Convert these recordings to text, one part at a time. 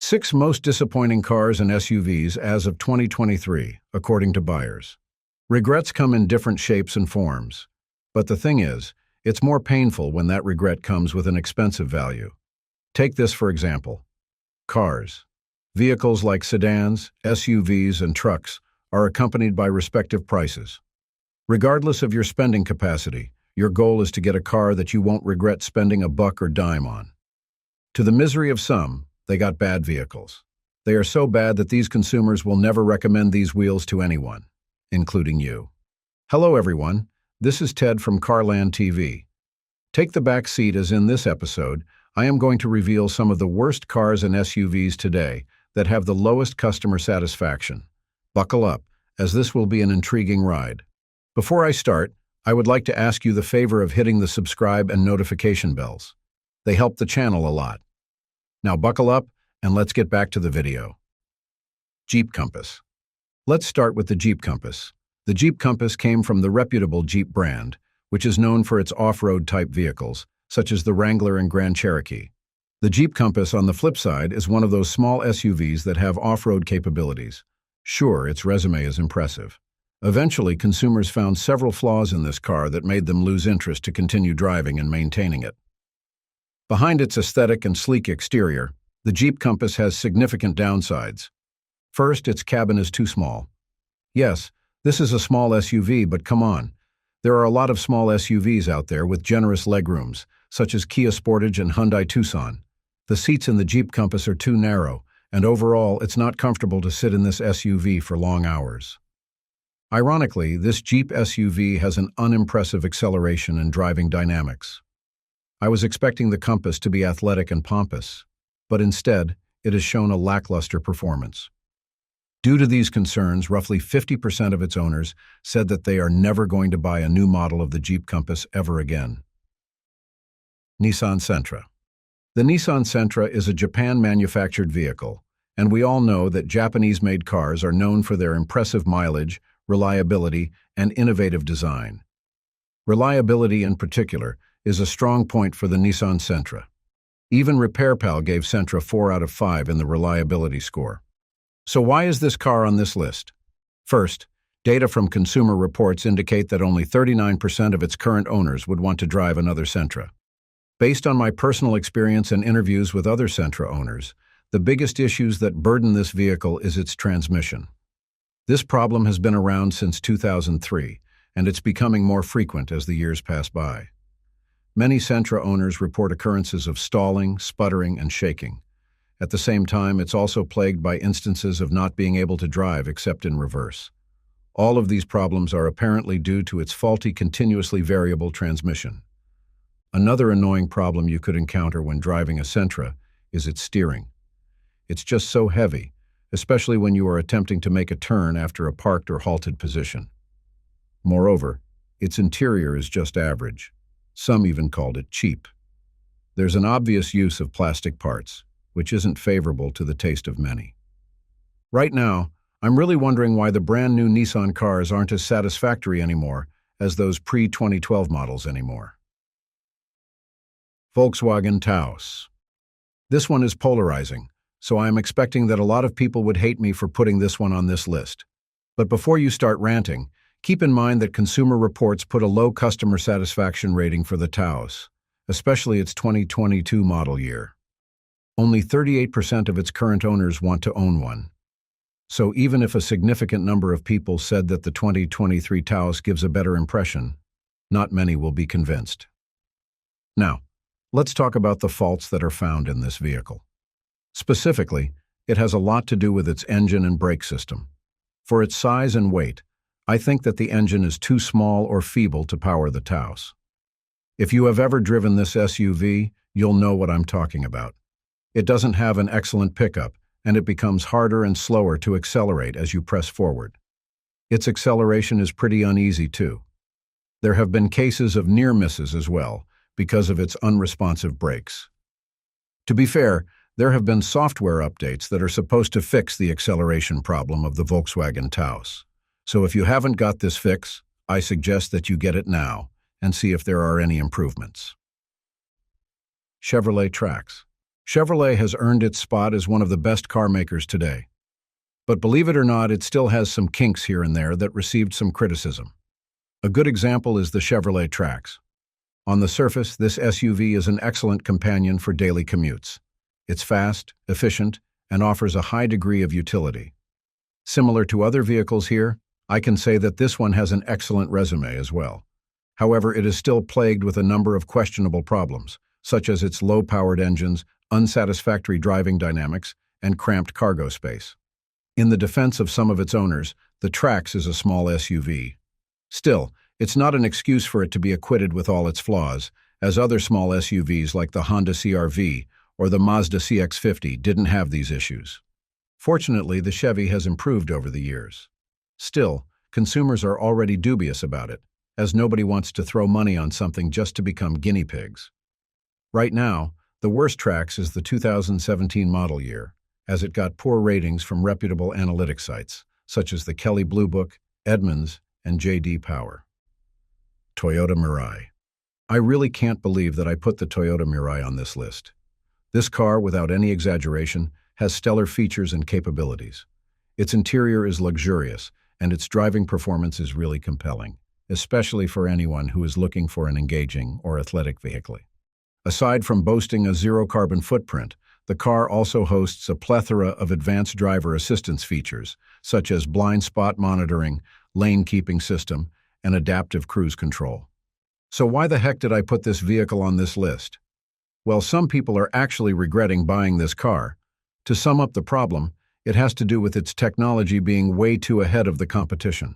6 most disappointing cars and SUVs as of 2023, according to buyers. Regrets come in different shapes and forms. But the thing is, it's more painful when that regret comes with an expensive value. Take this for example. Cars. Vehicles like sedans, SUVs, and trucks are accompanied by respective prices. Regardless of your spending capacity, your goal is to get a car that you won't regret spending a buck or dime on. To the misery of some, they got bad vehicles. They are so bad that these consumers will never recommend these wheels to anyone, including you. Hello everyone, this is Ted from CarlandTV. Take the back seat as in this episode, I am going to reveal some of the worst cars and SUVs today that have the lowest customer satisfaction. Buckle up, as this will be an intriguing ride. Before I start, I would like to ask you the favor of hitting the subscribe and notification bells. They help the channel a lot. Now buckle up, and let's get back to the video. Jeep Compass. Let's start with the Jeep Compass. The Jeep Compass came from the reputable Jeep brand, which is known for its off-road type vehicles, such as the Wrangler and Grand Cherokee. The Jeep Compass, on the flip side, is one of those small SUVs that have off-road capabilities. Sure, its resume is impressive. Eventually, consumers found several flaws in this car that made them lose interest to continue driving and maintaining it. Behind its aesthetic and sleek exterior, the Jeep Compass has significant downsides. First, its cabin is too small. Yes, this is a small SUV, but come on. There are a lot of small SUVs out there with generous legrooms, such as Kia Sportage and Hyundai Tucson. The seats in the Jeep Compass are too narrow, and overall, it's not comfortable to sit in this SUV for long hours. Ironically, this Jeep SUV has an unimpressive acceleration and driving dynamics. I was expecting the Compass to be athletic and pompous, but instead, it has shown a lackluster performance. Due to these concerns, roughly 50% of its owners said that they are never going to buy a new model of the Jeep Compass ever again. Nissan Sentra. The Nissan Sentra is a Japan-manufactured vehicle, and we all know that Japanese-made cars are known for their impressive mileage, reliability, and innovative design. Reliability, in particular, is a strong point for the Nissan Sentra. Even RepairPal gave Sentra 4 out of 5 in the reliability score. So why is this car on this list? First, data from Consumer Reports indicate that only 39% of its current owners would want to drive another Sentra. Based on my personal experience and interviews with other Sentra owners, the biggest issues that burden this vehicle is its transmission. This problem has been around since 2003, and it's becoming more frequent as the years pass by. Many Sentra owners report occurrences of stalling, sputtering, and shaking. At the same time, it's also plagued by instances of not being able to drive except in reverse. All of these problems are apparently due to its faulty, continuously variable transmission. Another annoying problem you could encounter when driving a Sentra is its steering. It's just so heavy, especially when you are attempting to make a turn after a parked or halted position. Moreover, its interior is just average. Some even called it cheap. There's an obvious use of plastic parts, which isn't favorable to the taste of many. Right now, I'm really wondering why the brand new Nissan cars aren't as satisfactory anymore as those pre-2012 models anymore. Volkswagen Taos. This one is polarizing, so I am expecting that a lot of people would hate me for putting this one on this list. But before you start ranting, keep in mind that Consumer Reports put a low customer satisfaction rating for the Taos, especially its 2022 model year. Only 38% of its current owners want to own one. So even if a significant number of people said that the 2023 Taos gives a better impression, not many will be convinced. Now, let's talk about the faults that are found in this vehicle. Specifically, it has a lot to do with its engine and brake system. For its size and weight, I think that the engine is too small or feeble to power the Taos. If you have ever driven this SUV, you'll know what I'm talking about. It doesn't have an excellent pickup, and it becomes harder and slower to accelerate as you press forward. Its acceleration is pretty uneasy too. There have been cases of near misses as well, because of its unresponsive brakes. To be fair, there have been software updates that are supposed to fix the acceleration problem of the Volkswagen Taos. So if you haven't got this fix, I suggest that you get it now and see if there are any improvements. Chevrolet Trax. Chevrolet has earned its spot as one of the best car makers today. But believe it or not, it still has some kinks here and there that received some criticism. A good example is the Chevrolet Trax. On the surface, this SUV is an excellent companion for daily commutes. It's fast, efficient, and offers a high degree of utility. Similar to other vehicles here, I can say that this one has an excellent resume as well. However, it is still plagued with a number of questionable problems, such as its low-powered engines, unsatisfactory driving dynamics, and cramped cargo space. In the defense of some of its owners, the Trax is a small SUV. Still, it's not an excuse for it to be acquitted with all its flaws, as other small SUVs like the Honda CR-V or the Mazda CX-50 didn't have these issues. Fortunately, the Chevy has improved over the years. Still, consumers are already dubious about it, as nobody wants to throw money on something just to become guinea pigs. Right now, the worst Trax is the 2017 model year, as it got poor ratings from reputable analytics sites, such as the Kelley Blue Book, Edmunds, and J.D. Power. Toyota Mirai. I really can't believe that I put the Toyota Mirai on this list. This car, without any exaggeration, has stellar features and capabilities. Its interior is luxurious, and its driving performance is really compelling, especially for anyone who is looking for an engaging or athletic vehicle. Aside from boasting a zero-carbon footprint, the car also hosts a plethora of advanced driver assistance features, such as blind spot monitoring, lane-keeping system, and adaptive cruise control. So why the heck did I put this vehicle on this list? Well, some people are actually regretting buying this car. To sum up the problem, it has to do with its technology being way too ahead of the competition.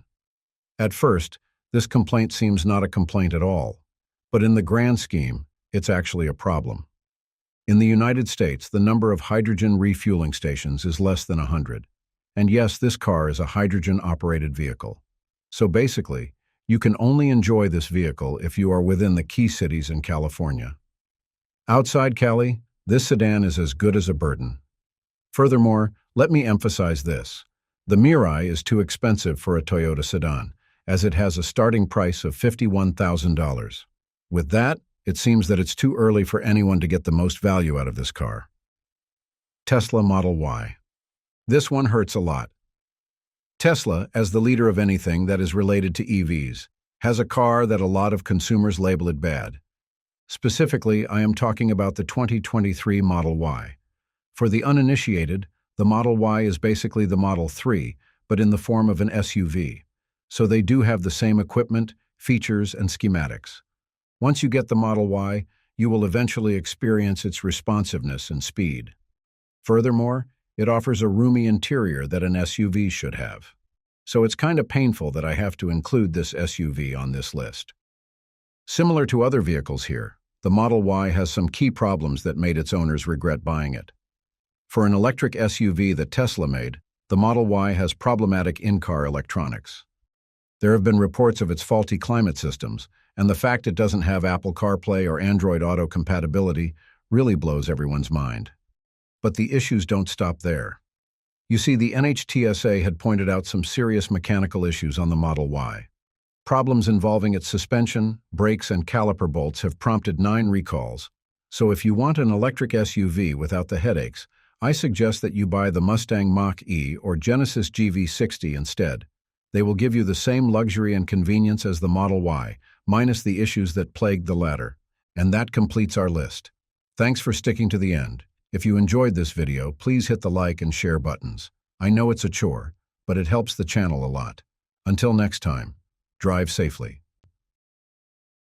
At first, this complaint seems not a complaint at all, but in the grand scheme, it's actually a problem. In the United States, the number of hydrogen refueling stations is less than 100. And yes, this car is a hydrogen-operated vehicle. So basically, you can only enjoy this vehicle if you are within the key cities in California. Outside Cali, this sedan is as good as a burden. Furthermore, let me emphasize this. The Mirai is too expensive for a Toyota sedan, as it has a starting price of $51,000. With that, it seems that it's too early for anyone to get the most value out of this car. Tesla Model Y. This one hurts a lot. Tesla, as the leader of anything that is related to EVs, has a car that a lot of consumers label it bad. Specifically, I am talking about the 2023 Model Y. For the uninitiated, the Model Y is basically the Model 3, but in the form of an SUV. So they do have the same equipment, features, and schematics. Once you get the Model Y, you will eventually experience its responsiveness and speed. Furthermore, it offers a roomy interior that an SUV should have. So it's kind of painful that I have to include this SUV on this list. Similar to other vehicles here, the Model Y has some key problems that made its owners regret buying it. For an electric SUV that Tesla made, the Model Y has problematic in-car electronics. There have been reports of its faulty climate systems, and the fact it doesn't have Apple CarPlay or Android Auto compatibility really blows everyone's mind. But the issues don't stop there. You see, the NHTSA had pointed out some serious mechanical issues on the Model Y. Problems involving its suspension, brakes, and caliper bolts have prompted 9 recalls. So if you want an electric SUV without the headaches, I suggest that you buy the Mustang Mach-E or Genesis GV60 instead. They will give you the same luxury and convenience as the Model Y, minus the issues that plagued the latter. And that completes our list. Thanks for sticking to the end. If you enjoyed this video, please hit the like and share buttons. I know it's a chore, but it helps the channel a lot. Until next time, drive safely.